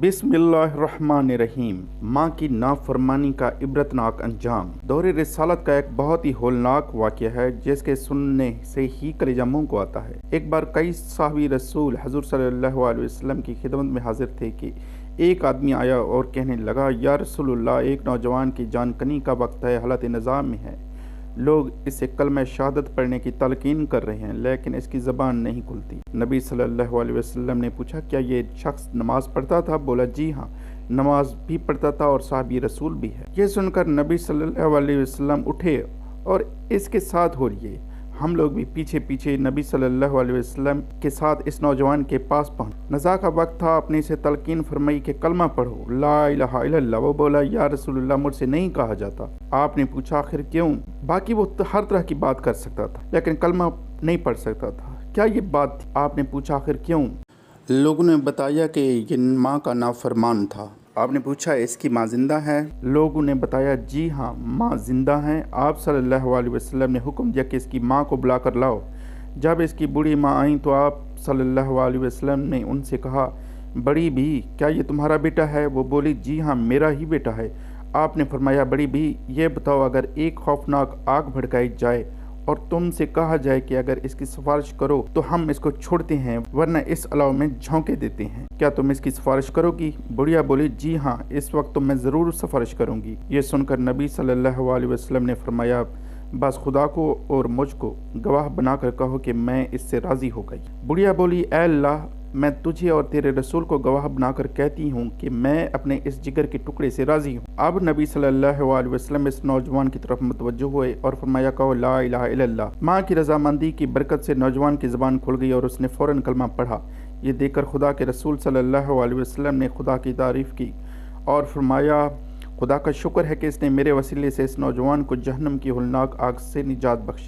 बिस्मिल्लाहिर्रहमानिर्रहीम। माँ की नाफरमानी का इबरतनाक अंजाम दौरे रिसालत का एक बहुत ही होलनाक वाक़या है जिसके सुनने से ही कलेजा मुँह को आता है। एक बार कई साहबी रसूल हुज़ूर सल्लल्लाहु अलैहि वसल्लम की खिदमत में हाजिर थे कि एक आदमी आया और कहने लगा, या रसूलुल्लाह, एक नौजवान की जानकनी का वक्त है, हालत निज़ाम में है। लोग इसे कलमा शहादत पढ़ने की तलकीन कर रहे हैं लेकिन इसकी ज़बान नहीं खुलती। नबी सल्लल्लाहु अलैहि वसल्लम ने पूछा, क्या ये शख्स नमाज पढ़ता था? बोला, जी हाँ, नमाज भी पढ़ता था और साहबी रसूल भी है। ये सुनकर नबी सल्लल्लाहु अलैहि वसल्लम उठे और इसके साथ हो लिए हम लोग भी पीछे पीछे नबी सल्लल्लाहु अलैहि वसल्लम के साथ इस नौजवान के पास पहुँचे। नज़ा का वक्त था, अपने से तलकीन फरमाई कि कलमा पढ़ो, ला इलाहा इल्लल्लाह। वो बोला, या रसूलुल्लाह, मुझसे नहीं कहा जाता। आपने पूछा, आखिर क्यों? बाकी वो तो हर तरह की बात कर सकता था लेकिन कलमा नहीं पढ़ सकता था, क्या ये बात थी? आपने पूछा, आखिर क्यों? लोगों ने बताया कि ये माँ का नाफरमान था। आपने पूछा, इसकी माँ जिंदा है? लोगों ने बताया, जी हाँ, माँ जिंदा हैं। आप सल्लल्लाहु अलैहि वसल्लम ने हुक्म दिया कि इसकी माँ को बुला कर लाओ। जब इसकी बूढ़ी माँ आई तो आप सल्लल्लाहु अलैहि वसल्लम ने उनसे कहा, बड़ी भी, क्या ये तुम्हारा बेटा है? वो बोली, जी हाँ, मेरा ही बेटा है। आपने फरमाया, बड़ी भी, ये बताओ, अगर एक खौफनाक आग भड़काई जाए और तुमसे कहा जाए कि अगर इसकी सिफारिश करो तो हम इसको छोड़ते हैं वरना इस अलाव में झोंके देते हैं, क्या तुम इसकी सिफारिश करोगी? बुढ़िया बोली, जी हाँ, इस वक्त तो मैं ज़रूर सिफारिश करूंगी। ये सुनकर नबी सल्लल्लाहु अलैहि वसल्लम ने फरमाया, बस खुदा को और मुझको गवाह बनाकर कहो कि मैं इससे राज़ी हो गई। बुढ़िया बोली, ऐ अल्लाह, मैं तुझे और तेरे रसूल को गवाह बनाकर कहती हूँ कि मैं अपने इस जिगर के टुकड़े से राज़ी हूँ। अब नबी सल्लल्लाहु अलैहि वसल्लम इस नौजवान की तरफ मुतवज्जो हुए और फरमाया, कहो ला इलाहा इल्लल्लाह। माँ की रजामंदी की बरकत से नौजवान की ज़बान खुल गई और उसने फ़ौरन कलमा पढ़ा। ये देखकर खुदा के रसूल सल्लल्लाहु अलैहि वसल्लम ने खुदा की तारीफ़ की और फरमाया, खुदा का शुक्र है कि इसने मेरे वसीले से इस नौजवान को जहन्नम की होलनाक आग से निजात बख्शी।